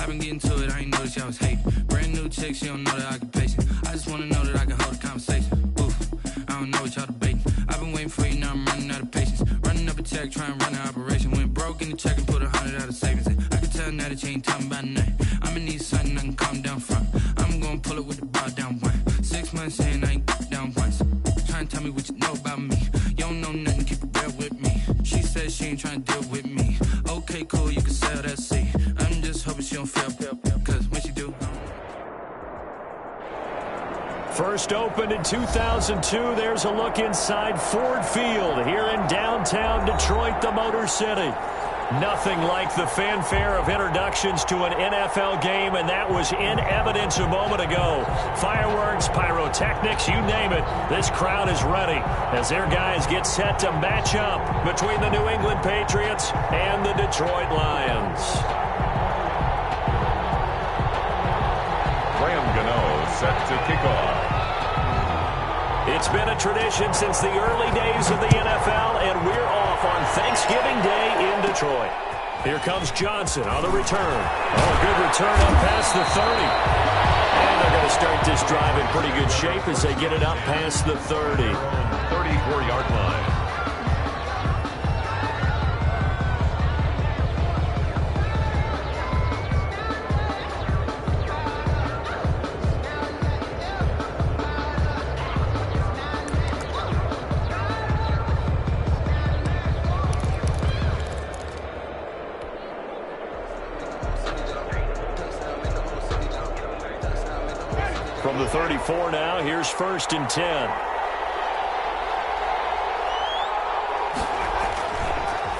I've been getting to it, I ain't noticed y'all was hating. Brand new chick, she don't know the occupation. I just wanna know that I can hold a conversation. Oof, I don't know what y'all debating. I've been waiting for you, now I'm running out of patience. Running up a check, trying to run an operation. Went broke in the check and put 100 out of savings in. I can tell now that you ain't talking about nothing. I'ma need something I can calm down from. I'm gonna pull it with the bar down one. 6 months in, I ain't down once. Trying to tell me what you know about me. You don't know nothing, keep it real with me. She says she ain't trying to deal with me. Okay, cool, you can sell that seat. I'm just hoping she don't feel, cause when she do. First opened in 2002, there's a look inside Ford Field here in downtown Detroit, the Motor City. Nothing like the fanfare of introductions to an NFL game, and that was in evidence a moment ago. Fireworks, pyrotechnics, you name it. This crowd is ready as their guys get set to match up between the New England Patriots and the Detroit Lions. Set to kick off. It's been a tradition since the early days of the NFL, and we're off on Thanksgiving Day in Detroit. Here comes Johnson on the return. Oh, good return up past the 30. And they're going to start this drive in pretty good shape as they get it up past the 30. 34-yard line. From the 34 now, here's 1st and 10.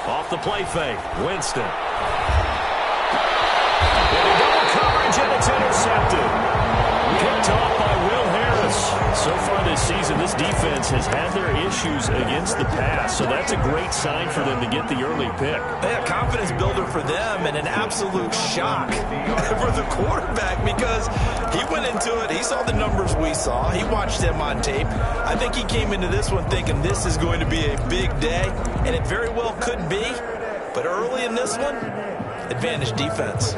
Off the play fake, Winston. And a double coverage, and it's intercepted. Picked off by Will Harris. So far this season, this defense has had their issues against the pass, so that's a great sign for them to get the early pick. Yeah, confidence builder for them and an absolute shock for the quarterback because he went into it. He saw the numbers we saw. He watched them on tape. I think he came into this one thinking this is going to be a big day, and it very well could be. But early in this one, advantage defense.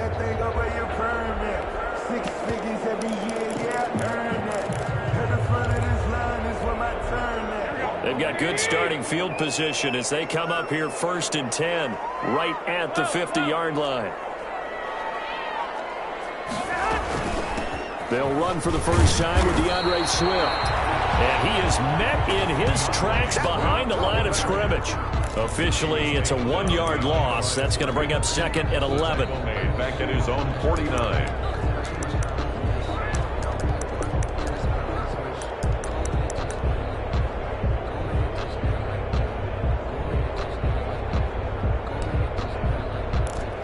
They've got good starting field position as they come up here 1st and 10, right at the 50-yard line. They'll run for the first time with DeAndre Swift. And he is met in his tracks behind the line of scrimmage. Officially, it's a 1-yard loss. That's going to bring up 2nd and 11. Back at his own 49.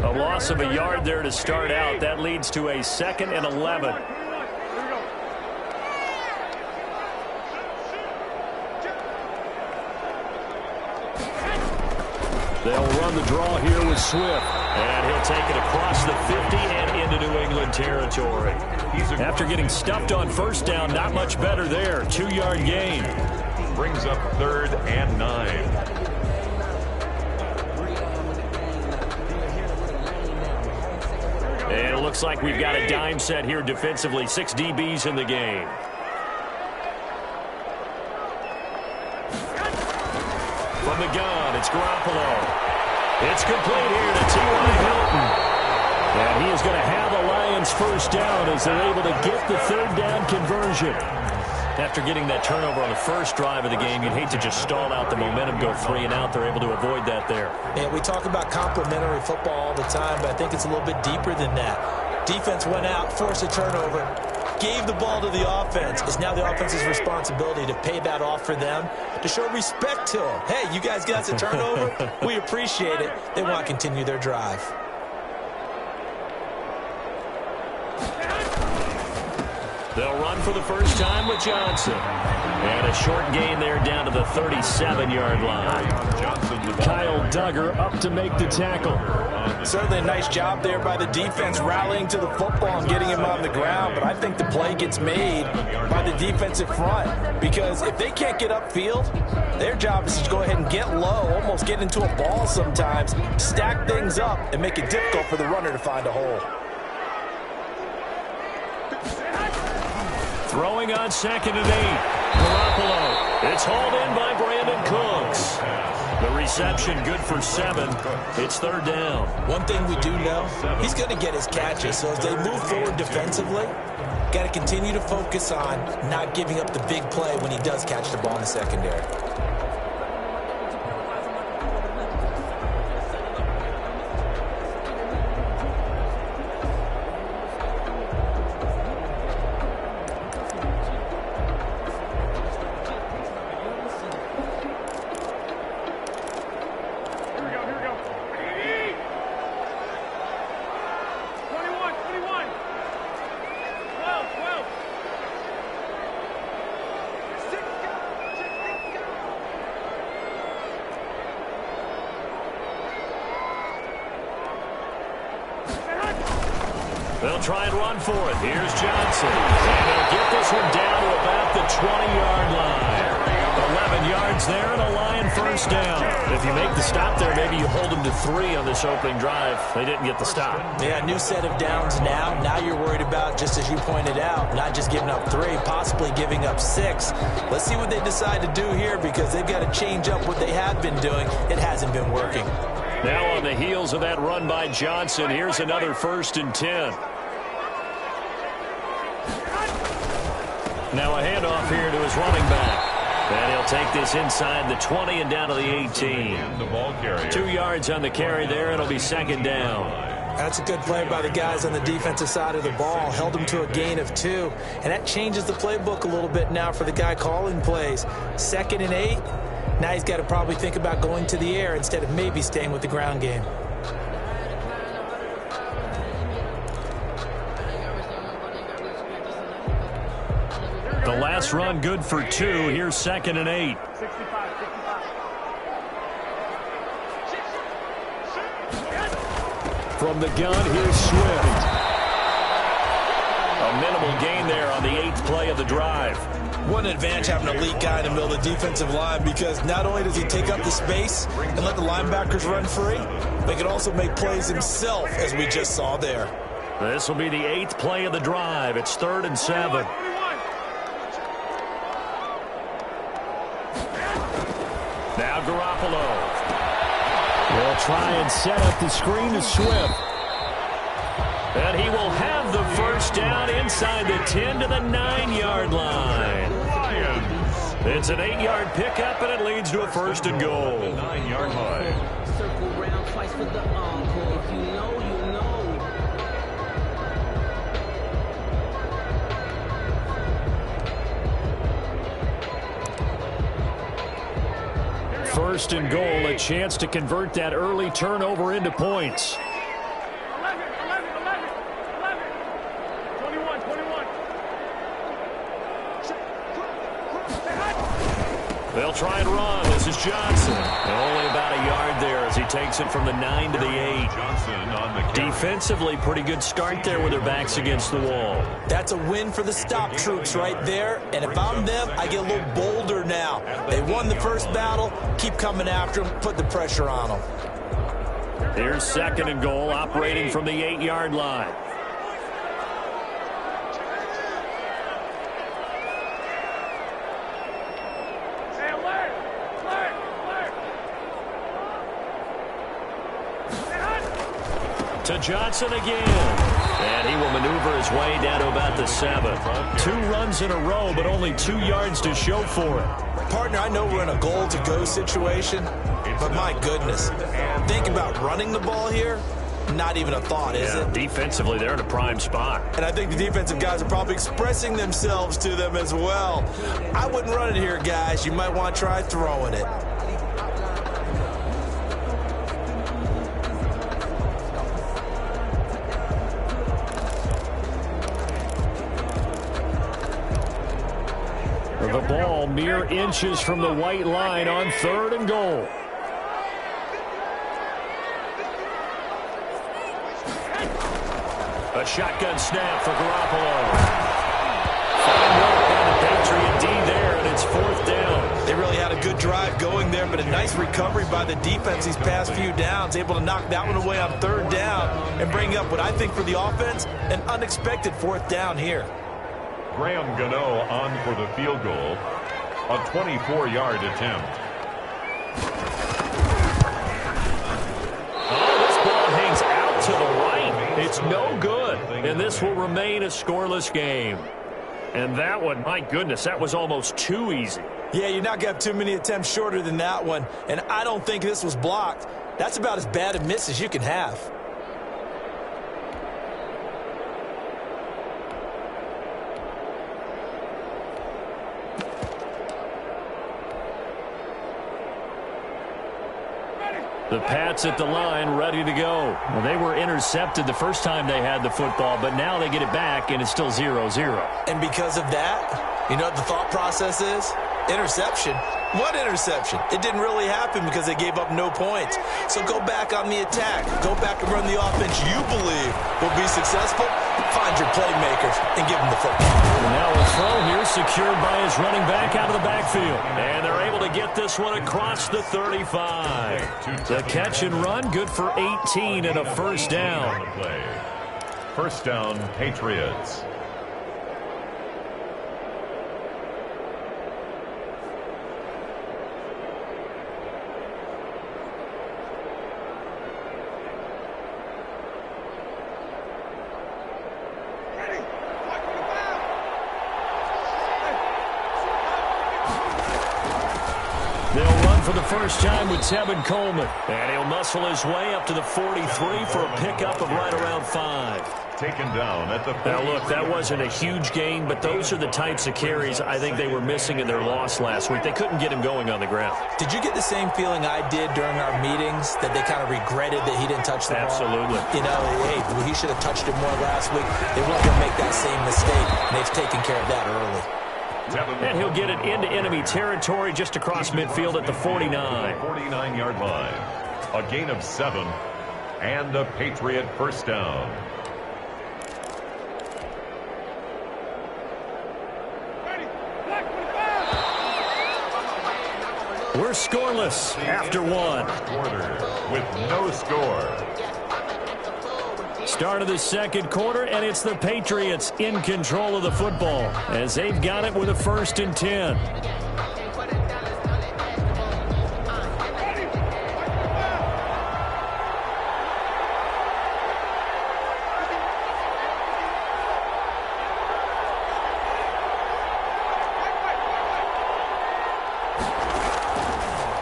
A loss of a yard there to start out. That leads to a 2nd and 11. They'll run the draw here with Swift. And he'll take it across the 50 and into New England territory. After getting stuffed on 1st down, not much better there. 2-yard gain. Brings up 3rd and 9. And it looks like we've got a dime set here defensively. 6 DBs in the game. From the gun, it's Garoppolo. It's complete here to T.Y. Hilton. And he is going to have the Lions 1st down as they're able to get the 3rd down conversion. After getting that turnover on the first drive of the game, you'd hate to just stall out the momentum, go 3 and out. They're able to avoid that there. And we talk about complementary football all the time, but I think it's a little bit deeper than that. Defense went out, forced a turnover, gave the ball to the offense. It's now the offense's responsibility to pay that off for them, to show respect to them. Hey, you guys got the turnover? We appreciate it. They want to continue their drive. They'll run for the first time with Johnson. And a short gain there down to the 37-yard line. Kyle Duggar up to make the tackle. Certainly a nice job there by the defense rallying to the football and getting him on the ground. But I think the play gets made by the defensive front. Because if they can't get upfield, their job is to go ahead and get low, almost get into a ball sometimes, stack things up, and make it difficult for the runner to find a hole. Throwing on 2nd and 8. Garoppolo. It's hauled in by Brandon Cooks. The reception good for 7. It's 3rd down. One thing we do know, he's going to get his catches. So as they move forward defensively, got to continue to focus on not giving up the big play when he does catch the ball in the secondary. They'll try and run for it. Here's Johnson. And they'll get this one down to about the 20-yard line. 11 yards there and a Lion first down. If you make the stop there, maybe you hold them to 3 on this opening drive. They didn't get the stop. Yeah, new set of downs now. Now you're worried about, just as you pointed out, not just giving up 3, possibly giving up 6. Let's see what they decide to do here because they've got to change up what they have been doing. It hasn't been working. Now on the heels of that run by Johnson, here's another 1st and 10. Now a handoff here to his running back. And he'll take this inside the 20 and down to the 18. The ball carrier. 2 yards on the carry there. It'll be 2nd down. That's a good play by the guys on the defensive side of the ball. Held them to a gain of 2. And that changes the playbook a little bit now for the guy calling plays. 2nd and 8. Now he's got to probably think about going to the air instead of maybe staying with the ground game. The last run good for 2. Here's 2nd and 8. From the gun, here's Swift. A minimal gain there on the 8th play of the drive. What an advantage having an elite guy in the middle of the defensive line because not only does he take up the space and let the linebackers run free, but he can also make plays himself, as we just saw there. This will be the 8th play of the drive. It's 3rd and 7. Now Garoppolo. Will try and set up the screen to Swift. And he will have the first down inside the 10 to the 9-yard line. It's an 8-yard pickup, and it leads to a 1st and goal. 9-yard line. Circle round twice for the encore. If you know, you know. First and goal, a chance to convert that early turnover into points. 21. They'll try and run. This is Johnson. And only about a yard there as he takes it from the 9 to the 8. Johnson on the carry. Defensively, pretty good start there with their backs against the wall. That's a win for the stop troops right there. And if I'm them, I get a little bolder now. They won the first battle. Keep coming after them. Put the pressure on them. Here's 2nd and goal, operating from the 8-yard line. To Johnson again. And he will maneuver his way down to about the 7. 2 runs in a row, but only 2 yards to show for it. Partner, I know we're in a goal-to-go situation, but my goodness. Think about running the ball here. Not even a thought, is it? Defensively, they're in a prime spot. And I think the defensive guys are probably expressing themselves to them as well. I wouldn't run it here, guys. You might want to try throwing it. The ball mere inches from the white line on 3rd and goal. A shotgun snap for Garoppolo. Fine work on the Patriot D there, and it's 4th down. They really had a good drive going there, but a nice recovery by the defense these past few downs, able to knock that one away on third down and bring up what I think for the offense, an unexpected fourth down here. Graham Gano on for the field goal, a 24-yard attempt. Oh, this ball hangs out to the right. It's no good, and this will remain a scoreless game. And that one, my goodness, that was almost too easy. Yeah, you're not going to have too many attempts shorter than that one, and I don't think this was blocked. That's about as bad a miss as you can have. The Pats at the line, ready to go. Well, they were intercepted the first time they had the football, but now they get it back, and it's still 0-0. And because of that, you know what the thought process is? Interception. What interception? It didn't really happen because they gave up no points. So go back on the attack. Go back and run the offense you believe will be successful. Find your playmakers and give them the football. And now a throw here secured by his running back out of the backfield. And they're able to get this one across the 35. The catch and run, good for 18 and a first down. First down, Patriots. For the first time with Tevin Coleman. And he'll muscle his way up to the 43 for a pickup of right around 5. Taken down at the 43. Now, look, that wasn't a huge gain, but those are the types of carries I think they were missing in their loss last week. They couldn't get him going on the ground. Did you get the same feeling I did during our meetings, that they kind of regretted that he didn't touch the ball? Absolutely. You know, hey, he should have touched it more last week. They weren't going to make that same mistake, and they've taken care of that early. And he'll get it into enemy territory just across midfield at the 49. 49-yard line. A gain of 7 and a Patriot first down. We're scoreless after one. Quarter with no score. Start of the second quarter, and it's the Patriots in control of the football as they've got it with a 1st and 10.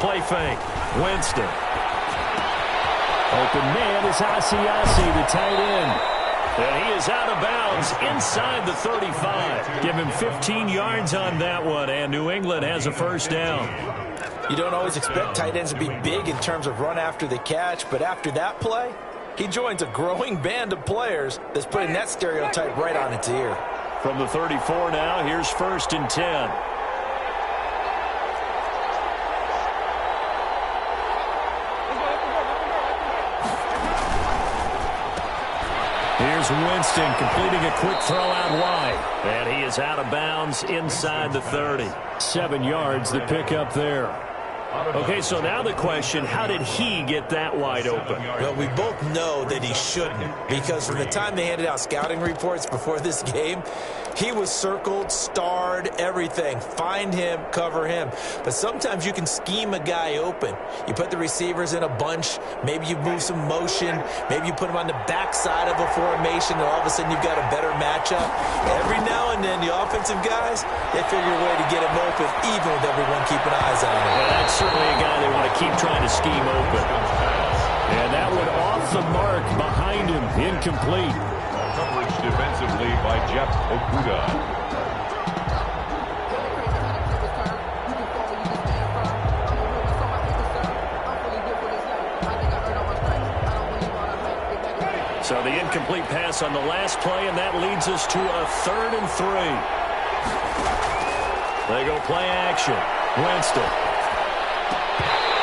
Play fake. Winston. Open man is Asiasi, the tight end. And he is out of bounds inside the 35. Give him 15 yards on that one, and New England has a first down. You don't always expect tight ends to be big in terms of run after the catch, but after that play, he joins a growing band of players that's putting that stereotype right on its ear. From the 34 now, here's 1st and 10. Here's Winston completing a quick throw out wide. And he is out of bounds inside the 30. 7 yards, the pickup there. Okay, so now the question, how did he get that wide open? Well, we both know that he shouldn't, because from the time they handed out scouting reports before this game, he was circled, starred, everything. Find him, cover him. But sometimes you can scheme a guy open. You put the receivers in a bunch. Maybe you move some motion. Maybe you put them on the backside of a formation, and all of a sudden you've got a better matchup. Every now and then, the offensive guys, they figure a way to get him open, even with everyone keeping eyes on him. Well, that's certainly a guy they want to keep trying to scheme open. And that one off the mark behind him, incomplete. Coverage defensively by Jeff Okuda. So the incomplete pass on the last play, and that leads us to a 3rd and 3. They go play action. Winston.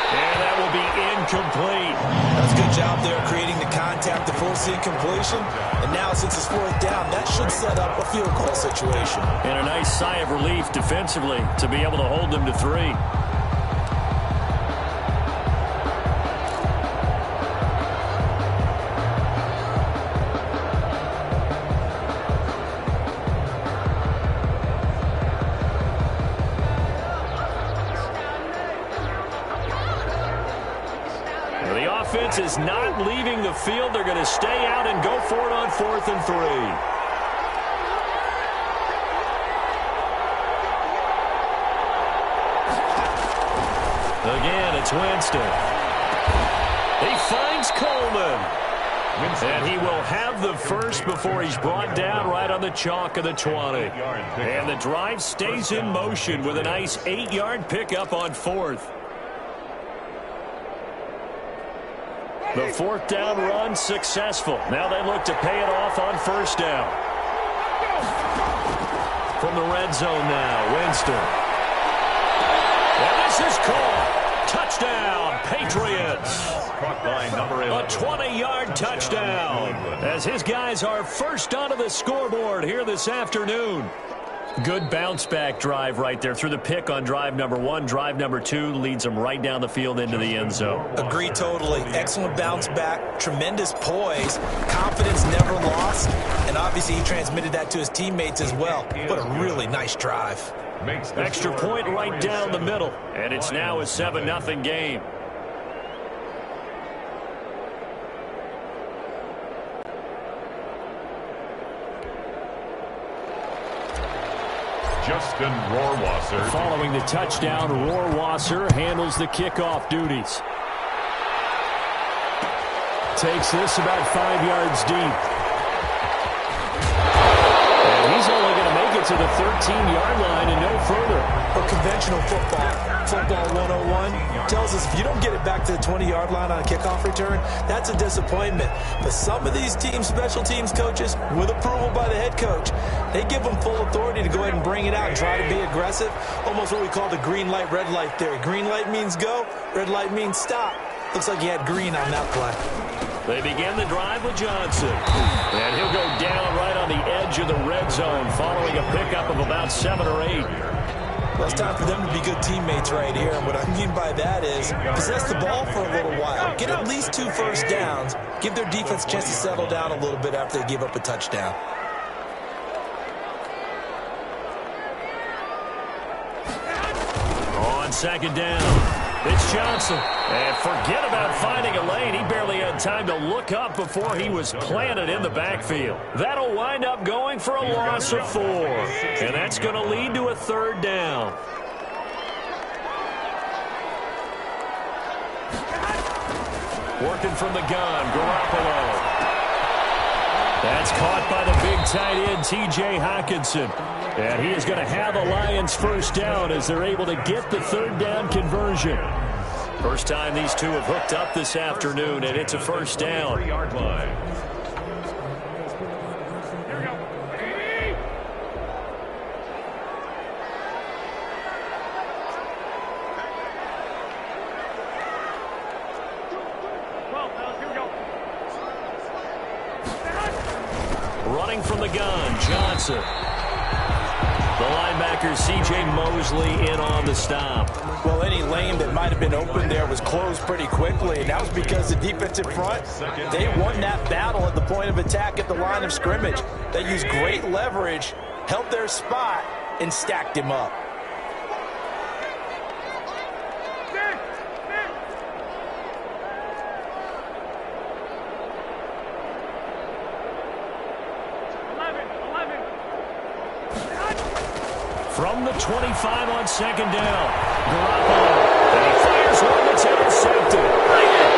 And that will be incomplete. That's a good job there creating the contact to force the incompletion. And now since it's fourth down, that should set up a field goal situation. And a nice sigh of relief defensively to be able to hold them to 3. Offense is not leaving the field. They're going to stay out and go for it on 4th and 3. Again, it's Winston. He finds Coleman. And he will have the first before he's brought down right on the chalk of the 20. And the drive stays in motion with a nice 8-yard pickup on 4th. The 4th down run successful. Now they look to pay it off on 1st down. From the red zone now, Winston. And this is caught. Touchdown, Patriots. A 20-yard touchdown as his guys are first onto the scoreboard here this afternoon. Good bounce-back drive right there through the pick on drive number 1. Drive number 2 leads them right down the field into the end zone. Agree totally. Excellent bounce-back, tremendous poise, confidence never lost, and obviously he transmitted that to his teammates as well. What a really nice drive. Extra point right down the middle, and it's now a 7-0 game. Justin Rohrwasser. Following the touchdown, Rohrwasser handles the kickoff duties. Takes this about 5 yards deep. And he's only going to make it to the 13-yard line and no further. But conventional football 101 tells us if you don't get it back to the 20-yard line on a kickoff return, that's a disappointment. But some of these special teams coaches, with approval by the head coach, they give them full authority to go ahead and bring it out and try to be aggressive. Almost what we call the green light, red light theory. Green light means go, red light means stop. Looks like he had green on that play. They begin the drive with Johnson. And he'll go down right on the edge of the red zone following a pickup of about 7 or 8. Well, it's time for them to be good teammates right here. And what I mean by that is possess the ball for a little while. Get at least 2 first downs. Give their defense a chance to settle down a little bit after they give up a touchdown. On 2nd down. It's Johnson. And forget about finding a lane. He barely had time to look up before he was planted in the backfield. That'll wind up going for a loss of 4. And that's going to lead to a 3rd down. Working from the gun, Garoppolo. That's caught by the big tight end, T.J. Hockenson. And he is going to have the Lions first down as they're able to get the 3rd down conversion. First time these two have hooked up this afternoon, and it's a first down. 3-yard line. Running from the gun, Johnson. The linebacker, C.J. Mosley, in on the stop. Well, any lane that might have been open there was closed pretty quickly, and that was because the defensive front, they won that battle at the point of attack at the line of scrimmage. They used great leverage, held their spot, and stacked him up. From the 25 on 2nd down, Garoppolo. And he fires one that's intercepted.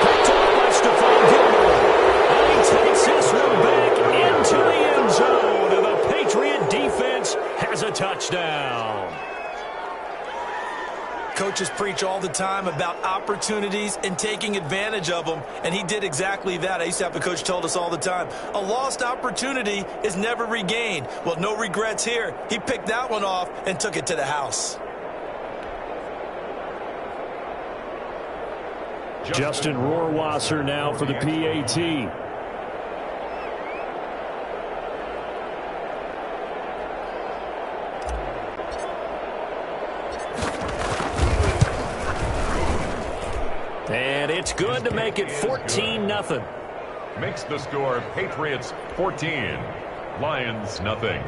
Picked off by Stephon Gilmore. And he takes this one back into the end zone. And the Patriot defense has a touchdown. Coaches preach all the time about opportunities and taking advantage of them, and he did exactly that. I used to have a coach told us all the time, a lost opportunity is never regained. Well, no regrets here. He picked that one off and took it to the house. Justin Rohrwasser now for the PAT. And it's good to make it 14-0. Makes the score Patriots 14, Lions nothing.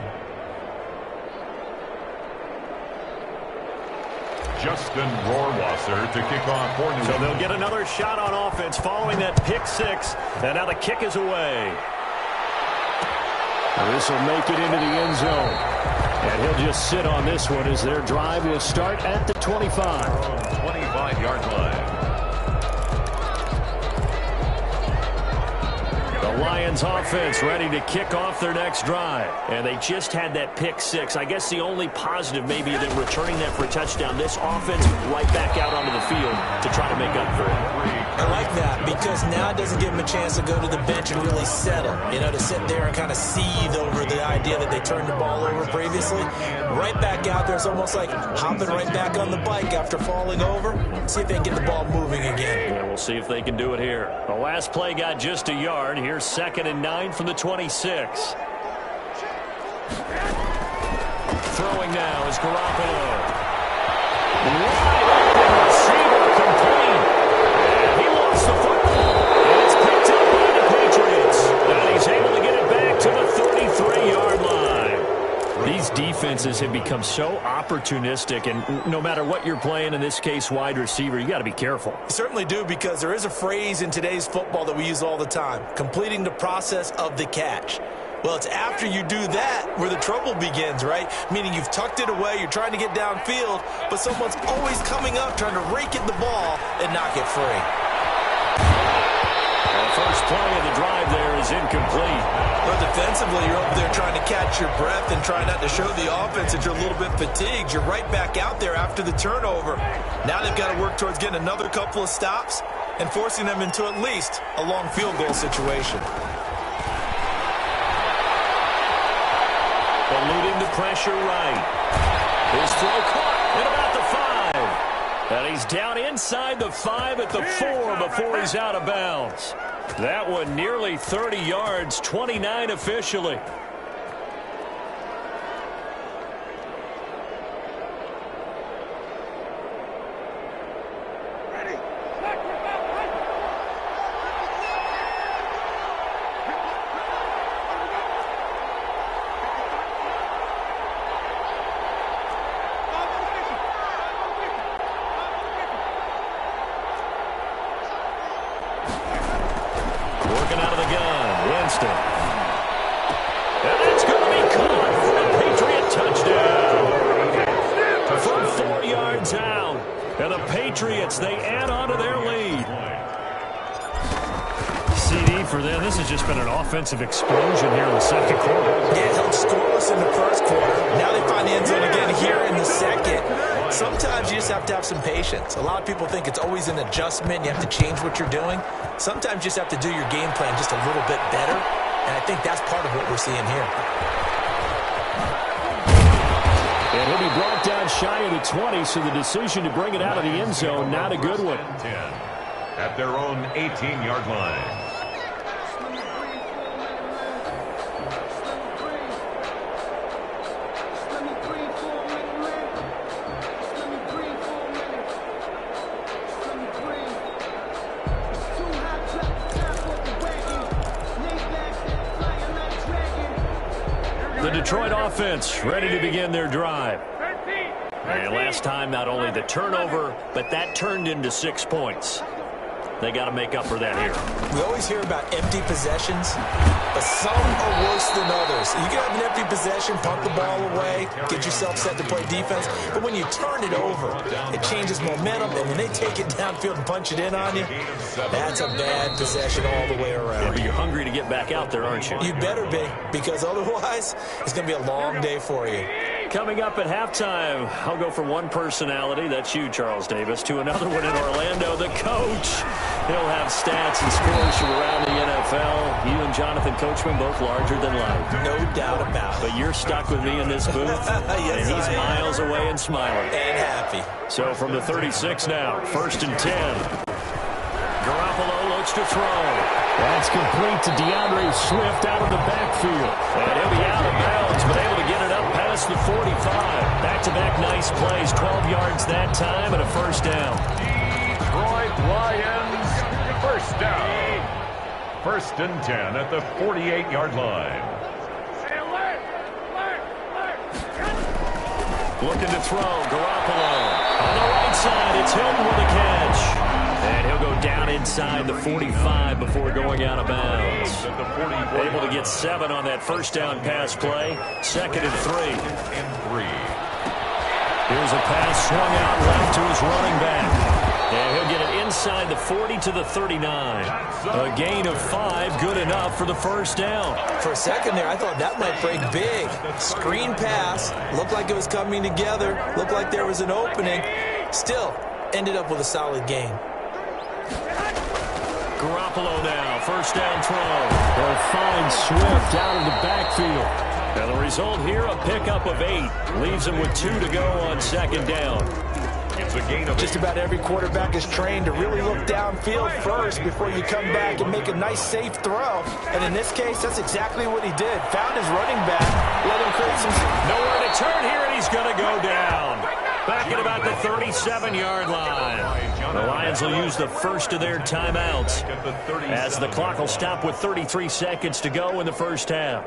Justin Rohrwasser to kick off for New England. So they'll get another shot on offense following that pick six. And now the kick is away. This will make it into the end zone. And he'll just sit on this one as their drive will start at the 25. 25-yard line. The Lions offense ready to kick off their next drive. And they just had that pick six. I guess the only positive maybe than returning that for a touchdown. This offense right back out onto the field to try to make up for it. I like that because now it doesn't give them a chance to go to the bench and really settle. You know, to sit there and kind of seethe over the idea that they turned the ball over previously. Right back out there. It's almost like hopping right back on the bike after falling over. See if they can get the ball moving again. Yeah, we'll see if they can do it here. The last play got just a yard. Here's 2nd and 9 from the 26. Throwing now is Garoppolo. Wide open receiver complete. And he lost the football. And it's picked up by the Patriots. And he's able to get it back to the 33-yard line. These defenses have become so opportunistic, and no matter what you're playing, in this case wide receiver, you got to be careful. You certainly do, because there is a phrase in today's football that we use all the time, completing the process of the catch. Well, it's after you do that where the trouble begins, right? Meaning you've tucked it away, you're trying to get downfield, but someone's always coming up trying to rake at the ball and knock it free. The first play of the drive there is incomplete. But defensively, you're over there trying to catch your breath and try not to show the offense that you're a little bit fatigued. You're right back out there after the turnover. Now they've got to work towards getting another couple of stops and forcing them into at least a long field goal situation. Eluding the pressure right. His throw caught at about the 5. And he's down inside the 5 at the 4 before he's out of bounds. That one nearly 30 yards, 29 officially. Working out of the gun, Winston. And that's going to be caught for a Patriot touchdown. From 4 yards out. And the Patriots, they add on to their lead. CD for them. This has just been an offensive explosion here in the second quarter. Yeah, held scoreless in the first quarter. Now they find the end zone again here in the second. Sometimes you just have to have some patience. A lot of people think it's always an adjustment. You have to change what you're doing. Sometimes you just have to do your game plan just a little bit better. And I think that's part of what we're seeing here. And he'll be brought down shy of the 20, so the decision to bring it out of the end zone, not a good one. 10 at their own 18-yard line. The Detroit offense ready to begin their drive. And last time, not only the turnover, but that turned into 6 points. They got to make up for that here. We always hear about empty possessions, but some are worse than others. You can have an empty possession, punt the ball away, get yourself set to play defense, but when you turn it over, it changes momentum, and when they take it downfield and punch it in on you, that's a bad possession all the way around. Yeah, but you're hungry to get back out there, aren't you? You better be, because otherwise, it's going to be a long day for you. Coming up at halftime, I'll go from one personality, that's you, Charles Davis, to another one in Orlando, the coach. He'll have stats and scores from around the NFL. You and Jonathan Coachman, both larger than life. No doubt about it. But you're stuck with me in this booth, yes, and he's miles away and smiling. And happy. So from the 36 now, 1st and 10. Garoppolo looks to throw. That's complete to DeAndre Swift out of the backfield. And he'll be out of bounds, but able to get it up past the 45. Back-to-back nice plays, 12 yards that time, and a first down. Detroit Lions, first down. First and 10 at the 48-yard line. Looking to throw, Garoppolo. On the right side, it's Hilton with a catch. And he'll go down inside the 45 before going out of bounds. Able to get 7 on that first down pass play. 2nd and 3. Here's a pass swung out left to his running back. And he'll get it inside the 40 to the 39. A gain of 5, good enough for the first down. For a second there, I thought that might break big. Screen pass, looked like it was coming together, looked like there was an opening. Still, ended up with a solid gain. Garoppolo now, first down throw. They'll find Swift out of the backfield. And the result here, a pickup of 8. Leaves him with 2 to go on 2nd down. It's a gain of Just about every quarterback is trained to really look downfield first before you come back and make a nice, safe throw. And in this case, that's exactly what he did. Found his running back, let him create some... Nowhere to turn here, and he's going to go down. Back at about the 37-yard line. The Lions will use the first of their timeouts as the clock will stop with 33 seconds to go in the first half.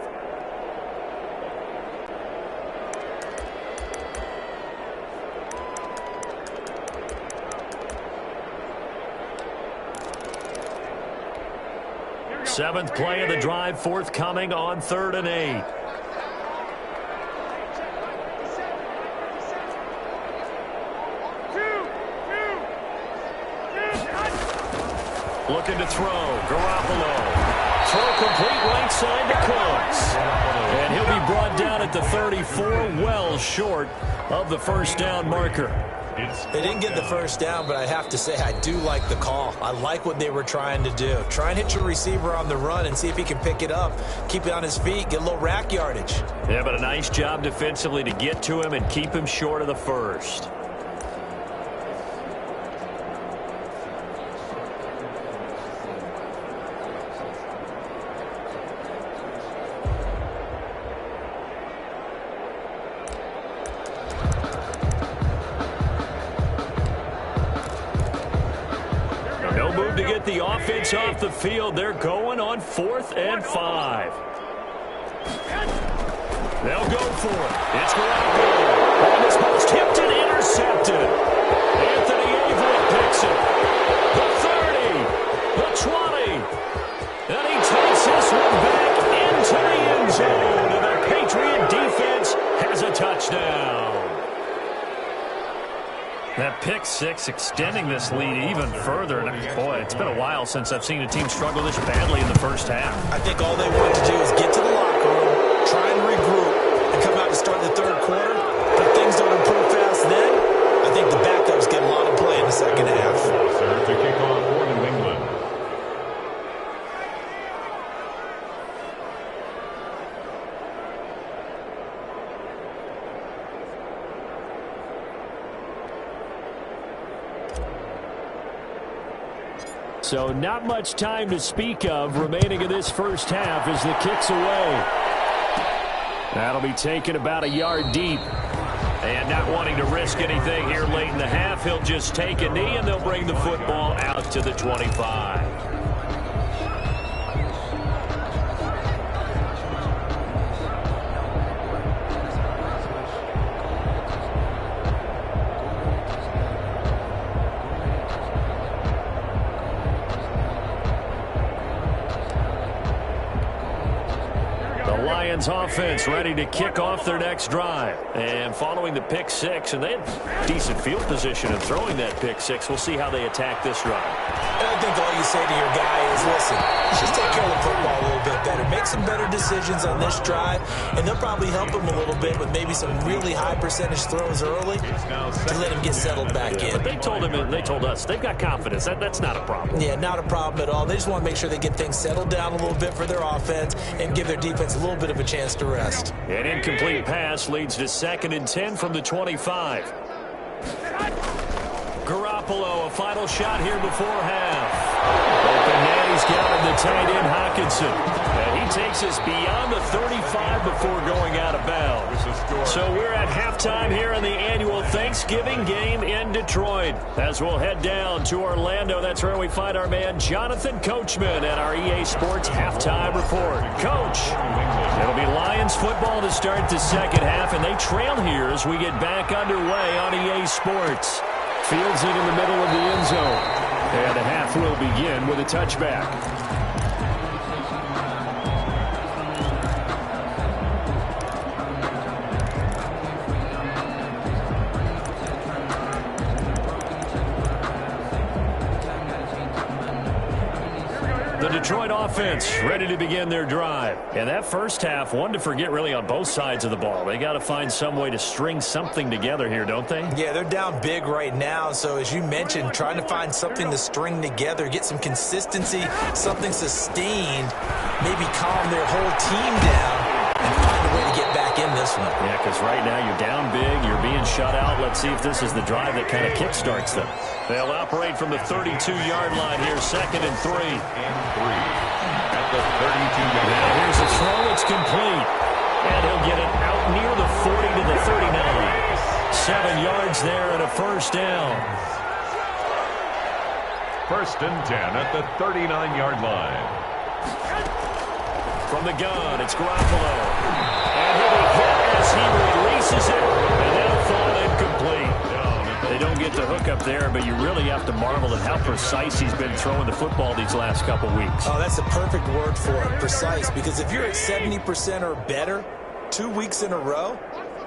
Seventh play of the drive forthcoming on 3rd and 8. Looking to throw. Garoppolo. Throw complete right side to Cooks. And he'll be brought down at the 34, well short of the first down marker. They didn't get the first down, but I have to say I do like the call. I like what they were trying to do. Try and hit your receiver on the run and see if he can pick it up, keep it on his feet, get a little rack yardage. Yeah, but a nice job defensively to get to him and keep him short of the first. The offense off the field. They're going on 4th and 5. They'll go for it. It's Garoppolo. On this post, tipped and intercepted. Anthony Avery picks it. The 30. The 20. And he takes this one back into the end zone. And the Patriot defense has a touchdown. That pick 6 extending this lead even further. And boy, it's been a while since I've seen a team struggle this badly in the first half. I think all they wanted to do is get to the locker room, try and regroup, and come out to start the 3rd quarter. If things don't improve fast then, I think the backups get a lot of play in the second half. to kick off for New England. So not much time to speak of remaining in this first half as the kick's away. That'll be taken about a yard deep. And not wanting to risk anything here late in the half, he'll just take a knee and they'll bring the football out to the 25. Offense ready to kick off their next drive. And following the pick 6, and they had decent field position in throwing that pick 6. We'll see how they attack this drive. And I think all you say to your guy is, listen, just take care of the football a little bit better. Make some better decisions on this drive, and they'll probably help him a little bit with maybe some really high percentage throws early to let him get settled back in. But they told him, and they told us, they've got confidence. That's not a problem. Yeah, not a problem at all. They just want to make sure they get things settled down a little bit for their offense and give their defense a little bit of a chance to rest. An incomplete pass leads to 2nd and 10 from the 25. Garoppolo, a final shot here before half. Open man, he's got him, the tight end, Hockenson. And he takes us beyond the 35 before going out of bounds. So we're at halftime here in the annual Thanksgiving game in Detroit. As we'll head down to Orlando, that's where we find our man Jonathan Coachman at our EA Sports halftime report. Coach, it'll be Lions football to start the second half, and they trail here as we get back underway on EA Sports. Fields it in the middle of the end zone. And the half will begin with a touchback. The Detroit offense ready to begin their drive. And that first half, one to forget really on both sides of the ball. They got to find some way to string something together here, don't they? Yeah, they're down big right now. So as you mentioned, trying to find something to string together, get some consistency, something sustained, maybe calm their whole team down and find a way to get back in this one. Yeah, because right now you're down big, you're being shut out. Let's see if this is the drive that kind of kickstarts them. They'll operate from the 32-yard line here, 2nd and 3. At the 32-yard line. Now here's a throw, it's complete. And he'll get it out near the 40 to the 39. 7 yards there and a first down. 1st and 10 at the 39-yard line. From the gun, it's Garoppolo. And he'll be hit as he releases it, and that'll fall incomplete. They don't get the hook up there, but you really have to marvel at how precise he's been throwing the football these last couple weeks. Oh, that's the perfect word for it, precise, because if you're at 70% or better 2 weeks in a row,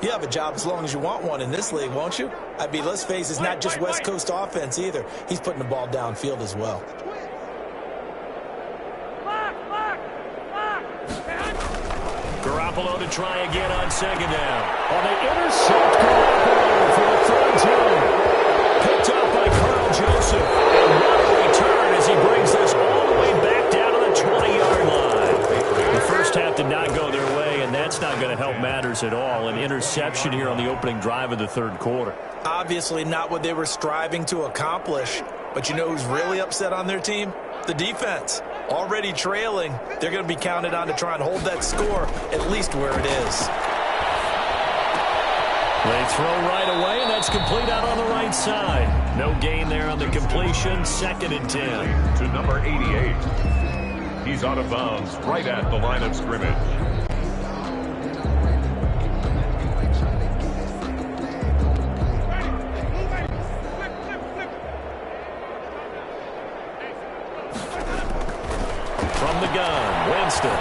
you have a job as long as you want one in this league, won't you? I mean, let's face it, it's not just West Coast offense either. He's putting the ball downfield as well. Garoppolo to try again on 2nd down. On the intercept, Garoppolo for the third time. Picked up by Carl Joseph. And what a return as he brings this all the way back down to the 20-yard line. The first half did not go their way, and that's not going to help matters at all. An interception here on the opening drive of the third quarter. Obviously not what they were striving to accomplish. But you know who's really upset on their team? The defense. Already trailing, they're going to be counted on to try and hold that score at least where it is. They throw right away, and that's complete out on the right side. No gain there on the completion, 2nd and 10. To number 88. He's out of bounds right at the line of scrimmage. From the gun, Winston.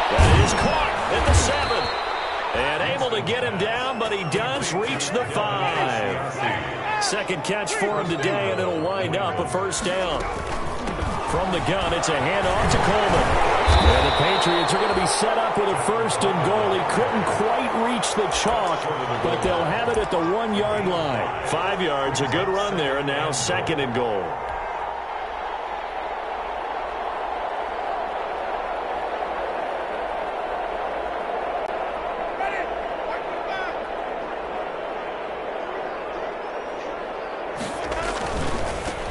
That is caught at the 7. And able to get him down, but he does reach the 5. Second catch for him today, and it'll wind up a first down. From the gun, it's a handoff to Coleman. And the Patriots are going to be set up with a 1st and goal. He couldn't quite reach the chalk, but they'll have it at the 1-yard line. 5 yards, a good run there, and now 2nd and goal.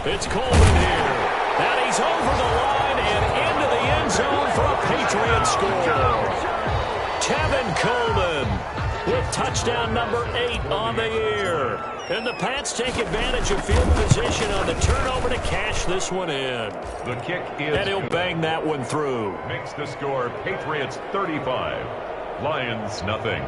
It's Coleman here. And he's over the line and into the end zone for a Patriot score. Tevin Coleman with touchdown number 8 on the year. And the Pats take advantage of field position on the turnover to cash this one in. The kick is and he'll bang that one through. Makes the score Patriots 35, Lions nothing.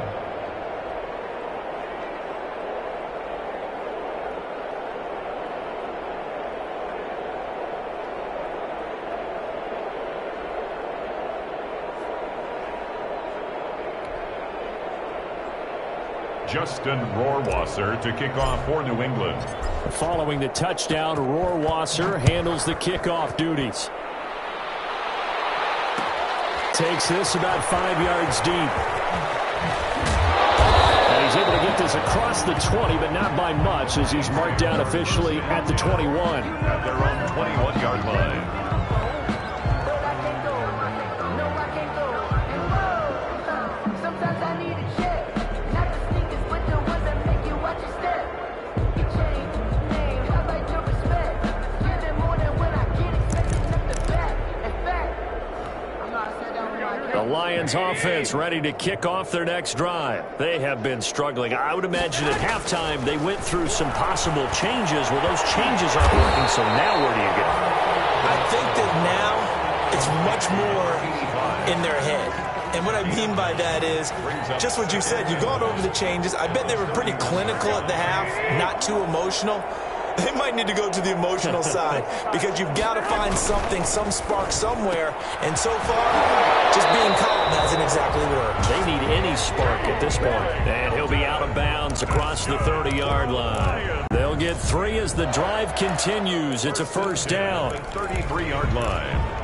Justin Rohrwasser to kick off for New England. Following the touchdown, Rohrwasser handles the kickoff duties. Takes this about 5 yards deep. And he's able to get this across the 20, but not by much, as he's marked down officially at the 21. At their own 21-yard line. Lions offense ready to kick off their next drive. They have been struggling. I would imagine at halftime they went through some possible changes. Well, those changes aren't working, so now where do you go? I think that now it's much more in their head. And what I mean by that is just what you said. You've gone over the changes. I bet they were pretty clinical at the half, not too emotional. They might need to go to the emotional side because you've got to find something, some spark somewhere. And so far, just being calm hasn't exactly worked. They need any spark at this point. And he'll be out of bounds across the 30-yard line. They'll get 3 as the drive continues. It's a first down. 33-yard line.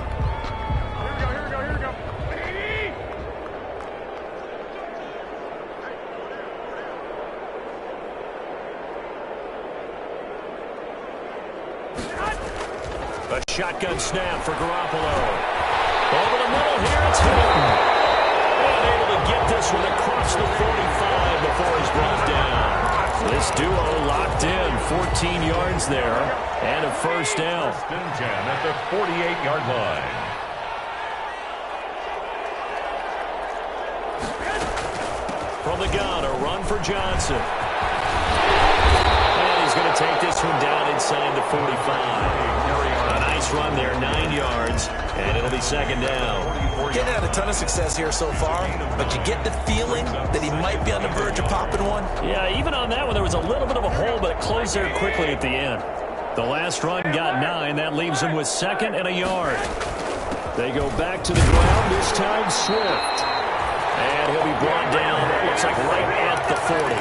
A shotgun snap for Garoppolo. Over the middle here, it's Hilton. And able to get this one across the 45 before he's brought down. This duo locked in, 14 yards there, and a first down. First and 10 at the 48-yard line. From the gun, a run for Johnson. And he's going to take this one down inside the 45. A nice run there, 9 yards, and it'll be second down. Getting had a ton of success here so far, but you get the feeling that he might be on the verge of popping one. Yeah, even on that one, there was a little bit of a hole, but it closed there quickly at the end. The last run got 9. That leaves him with 2nd and a yard. They go back to the ground, this time Swift. And he'll be brought down, looks like right at the 40.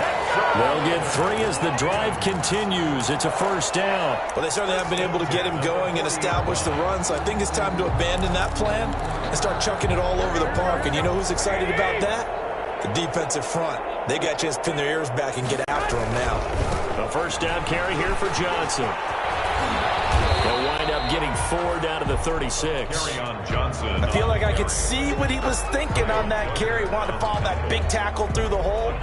They'll get 3 as the drive continues. It's a first down. Well, they certainly haven't been able to get him going and establish the run, so I think it's time to abandon that plan and start chucking it all over the park. And you know who's excited about that? The defensive front. They got a chance to pin their ears back and get after him now. A first down carry here for Johnson. They'll wind up getting 4 down to the 36. Carry on Johnson. I feel like I could see what he was thinking on that carry. Wanted to follow that big tackle through the hole.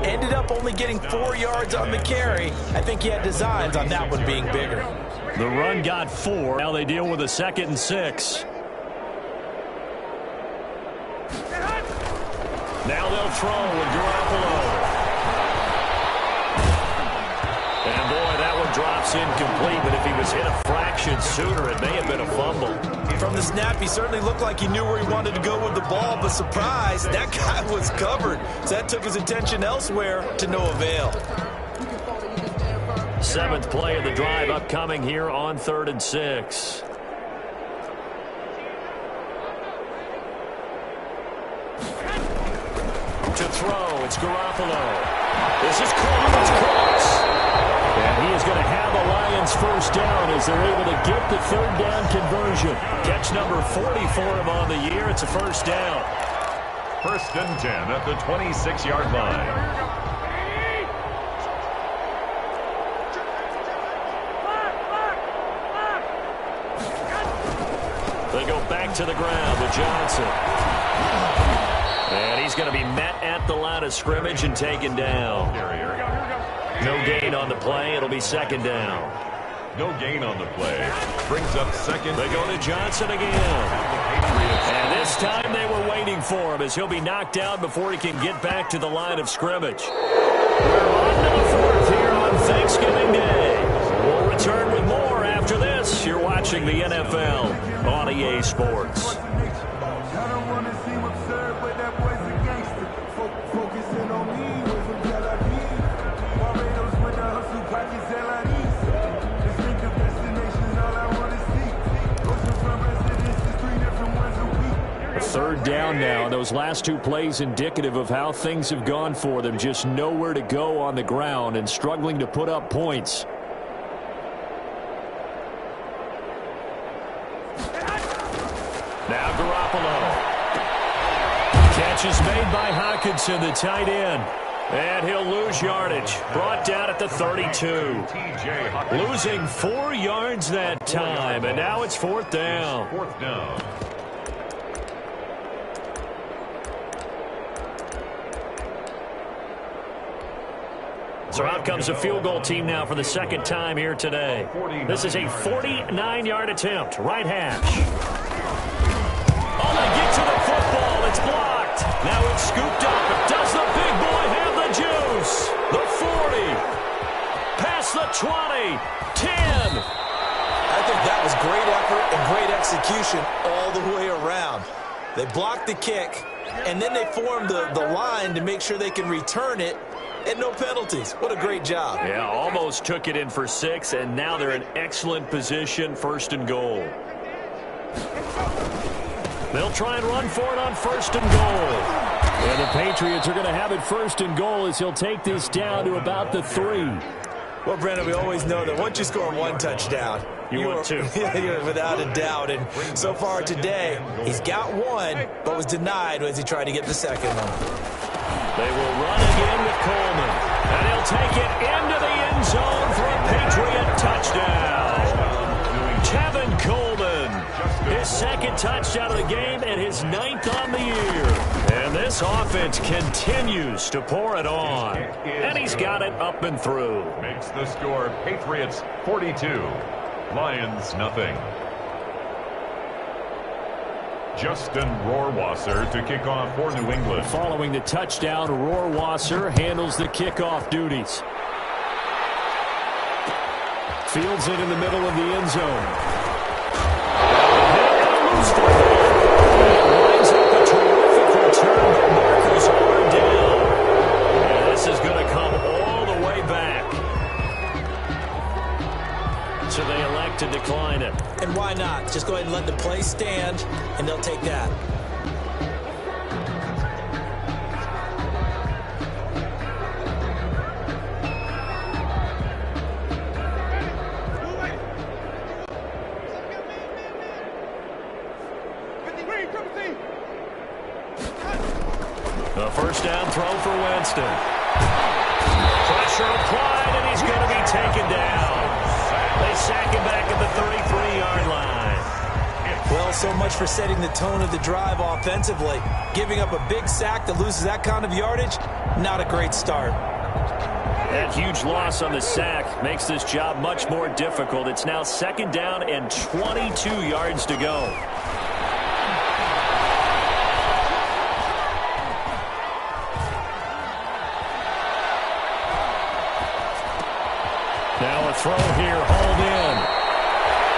Ended up only getting 4 yards on the carry. I think he had designs on that one being bigger. The run got 4. Now they deal with a 2nd and 6. Now they'll throw with Garoppolo. And boy, that one drops incomplete, but if he was hit a fraction sooner, it may have been a fumble. From the snap, he certainly looked like he knew where he wanted to go with the ball, but surprise, that guy was covered. So that took his attention elsewhere to no avail. 7th play of the drive upcoming here on 3rd and 6. To throw, it's Garoppolo. This is close, it's close. And he is going to have the Lions first down as they're able to get the 3rd down conversion. Catch number 40 for him on the year. It's a first down. First and 10 at the 26-yard line. They go back to the ground with Johnson. And he's going to be met at the line of scrimmage and taken down. No gain on the play. It'll be 2nd down. No gain on the play. Brings up 2nd. They go to Johnson again. And this time they were waiting for him as he'll be knocked down before he can get back to the line of scrimmage. We're on to the 4th here on Thanksgiving Day. We'll return with more after this. You're watching the NFL on EA Sports. Third down now. Those last 2 plays indicative of how things have gone for them. Just nowhere to go on the ground and struggling to put up points. Now Garoppolo. Catch is made by Hockenson, the tight end. And he'll lose yardage. Brought down at the 32. Losing 4 yards that time. And now it's 4th down. 4th down. So out comes a field goal team now for the 2nd time here today. This is a 49-yard attempt. Right hash. Oh, they get to the football. It's blocked. Now it's scooped up. Does the big boy have the juice? The 40. Past the 20. 10. I think that was great effort and great execution all the way around. They blocked the kick, and then they formed the line to make sure they can return it, and no penalties. What a great job. Yeah, almost took it in for 6, and now they're in excellent position, 1st and goal. They'll try and run for it on 1st and goal. And the Patriots are going to have it 1st and goal as he'll take this down to about the 3. Well, Brandon, we always know that once you score 1 touchdown, you want 2. Without a doubt. And so far today, he's got 1, but was denied as he tried to get the 2nd one. They will run again with Coleman. And he'll take it into the end zone for a Patriot touchdown. Tevin Coleman, his 2nd touchdown of the game and his 9th on the year. And this offense continues to pour it on. And he's got it up and through. Makes the score Patriots 42, Lions nothing. Justin Rohrwasser to kick off for New England. Following the touchdown, Rohrwasser handles the kickoff duties. Fields it in the middle of the end zone. Lines up a terrific return, but markers are down. And this is going to come all the way back. So they elect to decline it. And why not? Just go ahead and let the play stand, and they'll take that. A 1st down throw for Winston. Pressure applied, and he's going to be taken down. They sack him back at the 33-yard line. Well, so much for setting the tone of the drive offensively. Giving up a big sack that loses that kind of yardage, not a great start. That huge loss on the sack makes this job much more difficult. It's now 2nd down and 22 yards to go. Now a throw here, hauled in.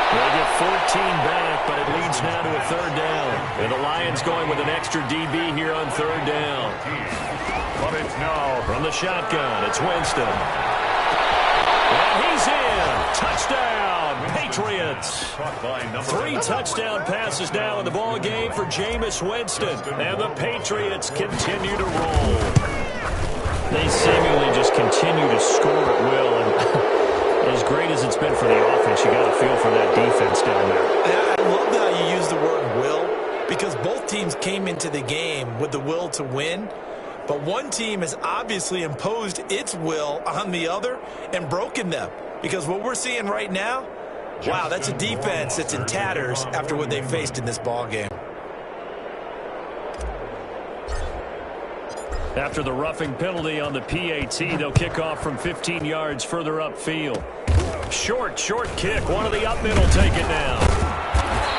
They get 14 back, but it leads now to a 3rd down. And the Lions going with an extra DB here on 3rd down. But it's now From the shotgun, it's Winston. And he's in. Touchdown, Patriots. 3 touchdown passes now in the ball game for Jameis Winston. And the Patriots continue to roll. They seemingly just continue to score at will. And as great as it's been for the offense, you got to feel for that defense down there. I love how you use the word will, because both teams came into the game with the will to win. But one team has obviously imposed its will on the other and broken them. Because what we're seeing right now, wow, that's a defense that's in tatters after what they faced in this ball game. After the roughing penalty on the PAT, they'll kick off from 15 yards further upfield. Short kick. One of the up middle take it now.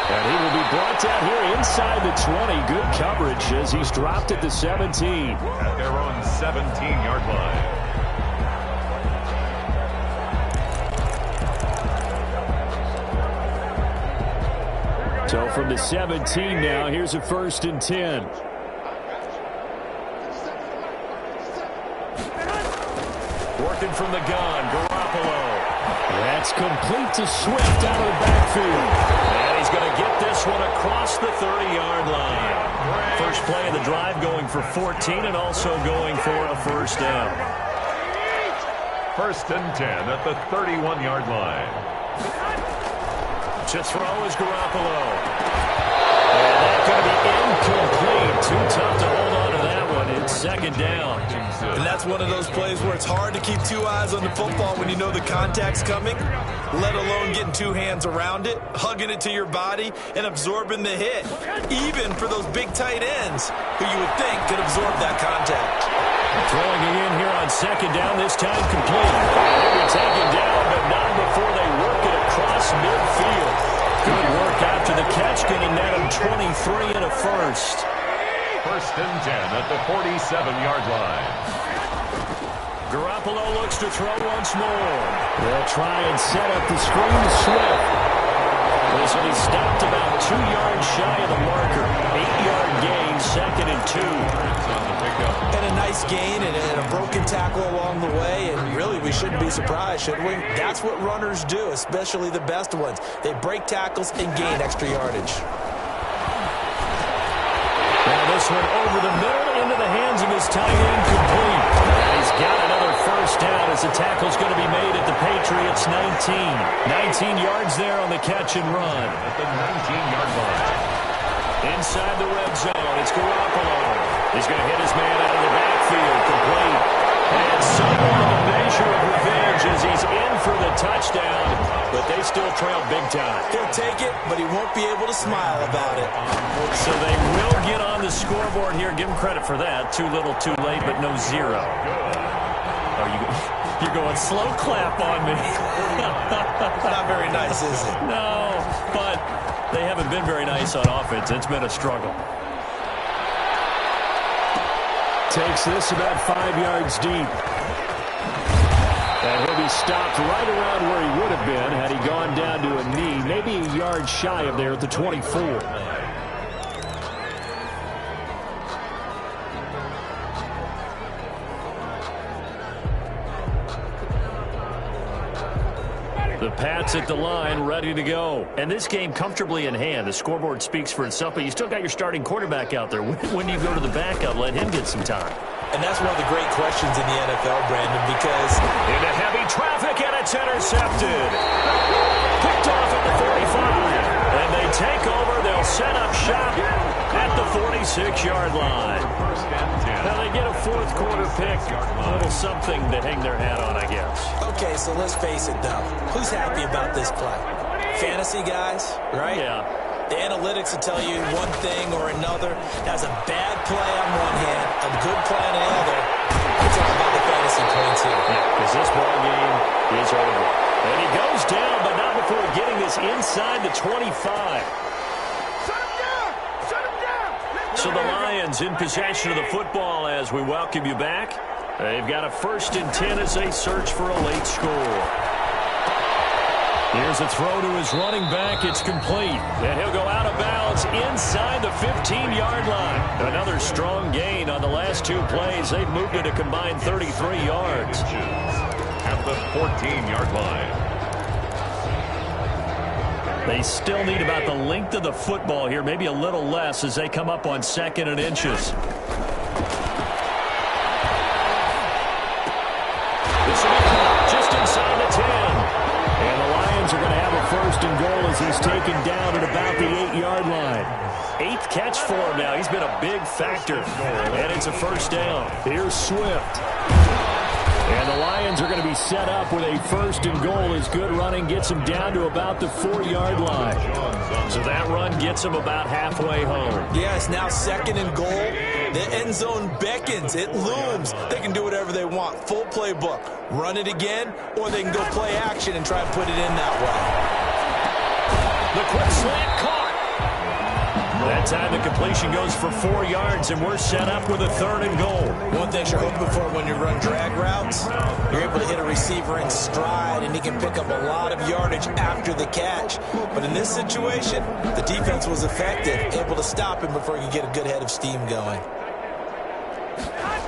And he will be brought down here inside the 20. Good coverage as he's dropped at the 17. At their own 17-yard line. So from the 17 now, here's a 1st and 10. Working from the gun, Garoppolo. That's complete to Swift out of the backfield. And he's going to get this one across the 30-yard line. First play of the drive going for 14 and also going for a 1st down. 1st and 10 at the 31-yard line. To throw is Garoppolo. And that's going to be incomplete. Too tough to hold on to that one. It's 2nd down. And that's one of those plays where it's hard to keep 2 eyes on the football when you know the contact's coming, let alone getting 2 hands around it, hugging it to your body, and absorbing the hit, even for those big tight ends who you would think could absorb that contact. Throwing it in here on 2nd down, this time complete. They'll be taken down, but not before they work it across midfield. Good work after the catch, getting that 23 and a 1st. First and 10 at the 47-yard line. Garoppolo looks to throw once more. They'll try and set up the screen to Swift. This will be stopped about 2 yards shy of the marker. 8-yard gain, 2nd and 2. And a nice gain and a broken tackle along the way, and really we shouldn't be surprised, should we? That's what runners do, especially the best ones. They break tackles and gain extra yardage. Now this one over the middle into the hands of his tight end, complete. And he's got another first down as the tackle's going to be made at the Patriots' 19. 19 yards there on the catch and run. At the 19-yard line. Inside the red zone, it's Garoppolo. He's going to hit his man out of the backfield, complete. And somewhat of a measure of revenge as he's in for the touchdown, but they still trail big time. He'll take it, but he won't be able to smile about it. So they will get on the scoreboard here. Give him credit for that. Too little, too late, but no zero. You're going slow clap on me. Not very nice, is it? No, but they haven't been very nice on offense. It's been a struggle. Takes this about 5 yards deep. And he'll be stopped right around where he would have been had he gone down to a knee, maybe a yard shy of there at the 24. The Pats at the line, ready to go. And this game comfortably in hand. The scoreboard speaks for itself, but you still got your starting quarterback out there. When do you go to the backup? Let him get some time. And that's one of the great questions in the NFL, Brandon, because into heavy traffic, and it's intercepted. Picked off at the 45. And they take over. They'll set up shop at the 46-yard line. Now they get a fourth quarter pick. A little something to hang their hat on, I guess. Okay, so let's face it, though. Who's happy about this play? Fantasy guys, right? Yeah. The analytics will tell you one thing or another. That's a bad play on one hand, a good play on the other. It's all about the fantasy points here. Yeah, because this ball game is over. And he goes down, but not before getting this inside the 25. So the Lions in possession of the football as we welcome you back. They've got a 1st and 10 as they search for a late score. Here's a throw to his running back. It's complete. And he'll go out of bounds inside the 15-yard line. Another strong gain on the last 2 plays. They've moved it a combined 33 yards. At the 14-yard line. They still need about the length of the football here, maybe a little less as they come up on 2nd and inches. This will be just inside the 10. And the Lions are going to have a 1st and goal as he's taken down at about the 8-yard line. 8th catch for him now. He's been a big factor. And it's a 1st down. Here's Swift. And the Lions are going to be set up with a 1st and goal as good running gets them down to about the 4-yard line. So that run gets them about halfway home. Yeah, it's now 2nd and goal. The end zone beckons. It looms. They can do whatever they want. Full playbook. Run it again, or they can go play action and try and put it in that way. The quick slant caught. That time the completion goes for 4 yards, and we're set up with a 3rd and goal. One thing you're hoping for when you run drag routes, you're able to hit a receiver in stride, and he can pick up a lot of yardage after the catch. But in this situation, the defense was effective, able to stop him before he could get a good head of steam going.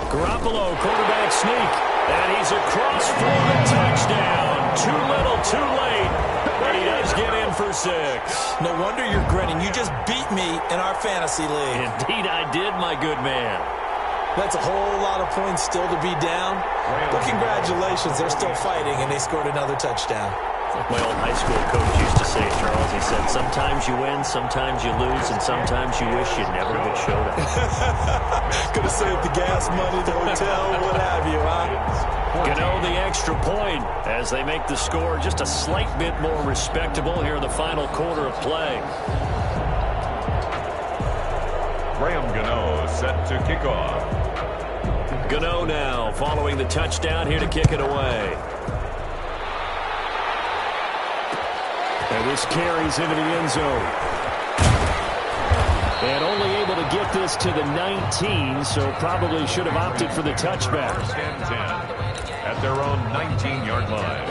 Garoppolo, quarterback sneak, and he's across for a touchdown. Too little, too late, but he does get in for 6. No wonder you're grinning. You just beat me in our fantasy league. Indeed I did, my good man. That's a whole lot of points still to be down. But congratulations, they're still fighting, and they scored another touchdown. My old high school coach used to say, Charles, he said, sometimes you win, sometimes you lose, and sometimes you wish you never had showed up. Could have saved the gas money, the hotel, what have you, huh? Gano the extra point as they make the score just a slight bit more respectable here in the final quarter of play. Graham Gano set to kick off. Gano now following the touchdown here to kick it away. And this carries into the end zone. And only able to get this to the 19, so probably should have opted for the touchback. First and 10 at their own 19-yard line.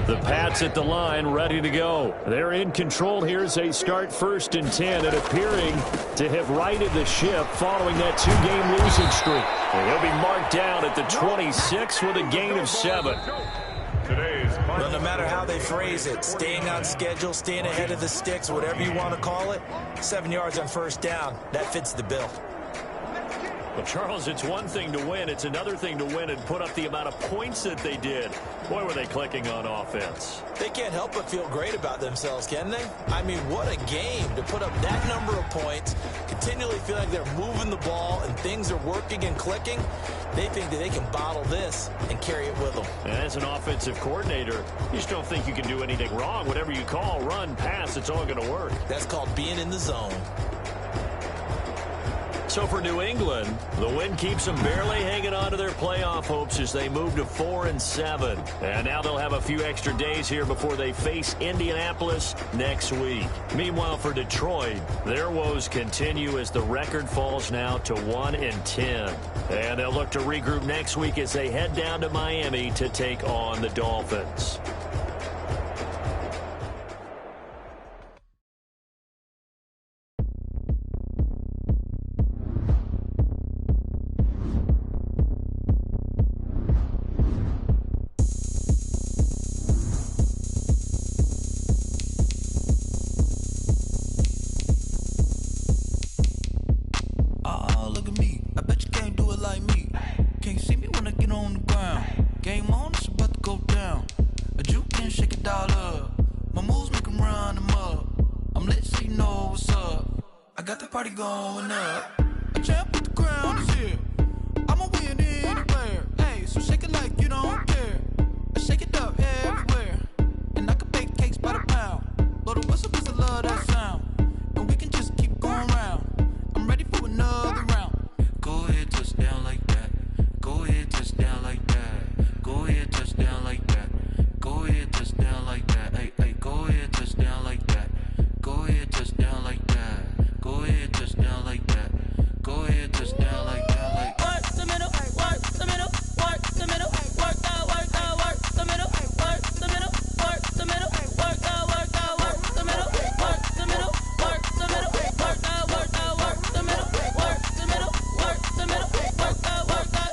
The Pats at the line, ready to go. They're in control here as they start first and 10 and appearing to have righted the ship following that two-game losing streak. And he'll be marked down at the 26 with a gain of 7. Well, no matter how they phrase it, staying on schedule, staying ahead of the sticks, whatever you want to call it, 7 yards on first down, that fits the bill. Well, Charles, it's one thing to win. It's another thing to win and put up the amount of points that they did. Boy, were they clicking on offense. They can't help but feel great about themselves, can they? I mean, what a game to put up that number of points, continually feel like they're moving the ball and things are working and clicking. They think that they can bottle this and carry it with them. And as an offensive coordinator, you just don't think you can do anything wrong. Whatever you call, run, pass, it's all going to work. That's called being in the zone. So for New England, the win keeps them barely hanging on to their playoff hopes as they move to 4-7. And now they'll have a few extra days here before they face Indianapolis next week. Meanwhile, for Detroit, their woes continue as the record falls now to 1-10. And they'll look to regroup next week as they head down to Miami to take on the Dolphins. Go ahead, touchdown like that. Go ahead, touchdown like that. Go ahead, touchdown like that. Go ahead, touchdown like that. Hey, hey, go ahead, touchdown like that. Go ahead, touchdown like that. Go ahead, touchdown like that. Go ahead, touchdown like that. Like work the middle, work the middle, work the middle, work that, work the middle, work the middle, work the middle, work that, work the middle, work the middle, work the middle, work that, work the middle, work the middle, work the middle, work that, work that.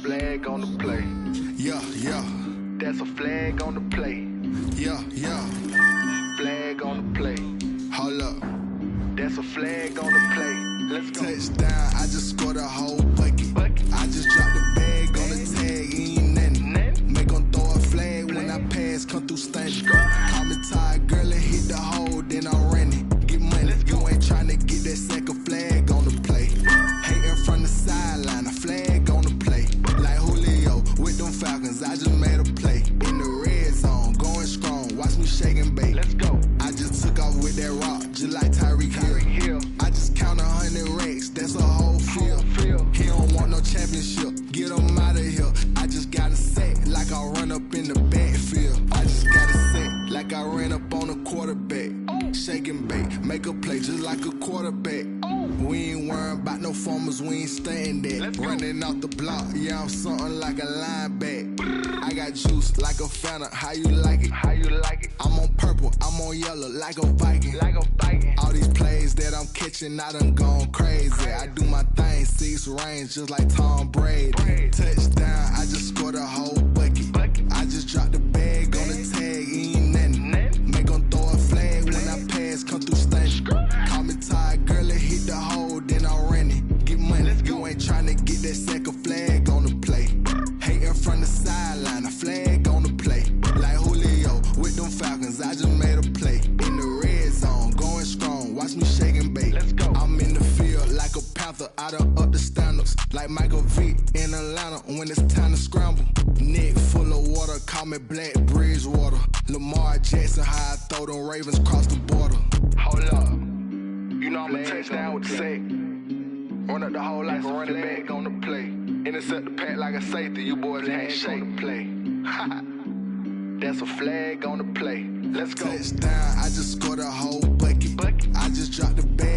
Flag on the play. Yeah, yeah. That's a flag on the play. Yeah, yeah. Flag on the play. Hold up. That's a flag on the play. Let's go. Touchdown, I just scored a whole bucket. I just dropped the bag on the tag, ain't nothing. Make them throw a flag when I pass, come through stunning. Call me tired, girl, and hit the hole, then I'm running. Get money, you ain't trying to get that second flag on the play. Hating from the sideline, a flag on the play. Like Julio with them Falcons, I just made a play. In the red zone, going strong, watch me shake and bake. Let's go. I just took off with that rock, just like Tyreek Hill. I just count 100 racks, that's a whole field. He don't want no championship, get him out of here. I just got a set like I run up in the backfield. I just got a set like I ran up on a quarterback. Shake and bake, make a play just like a quarterback. We ain't ain't worrying about no formers, we ain't staying there. Running off the block, yeah, I'm something like a linebacker. I got juice like a Fanta, how you like it? How you like it? I'm on purple, I'm on yellow, like a Viking. Like a Viking. All these plays that I'm catching, I done gone crazy. I do my thing, 6 range, just like Tom Brady. Touchdown, I just scored a whole bucket. I just dropped the bag on the tag, ain't nothing. Make 'em throw a flag when I pass, come through stunning. Call me tired, girl, it hit the hole, then I ran it. Get money, you ain't tryna get that second flag on the play. Hating from the sideline, a flag on the play. Like Julio with them Falcons, I just made a play. In the red zone, going strong, watch me shake and bake. I'm in the field like a panther, I done up the standards. Like Michael Vick in Atlanta when it's time to scramble. Neck full of water, call me Black Bridgewater. Lamar Jackson, how I throw them Ravens across the border. Hold up, you know I'm a touchdown with the sack. Run up the hole like a running back on the play. Intercept the pack like a safety, you boys ain't shake the play. That's a flag on the play. Let's go. Touchdown, I just scored a whole bucket. I just dropped the bag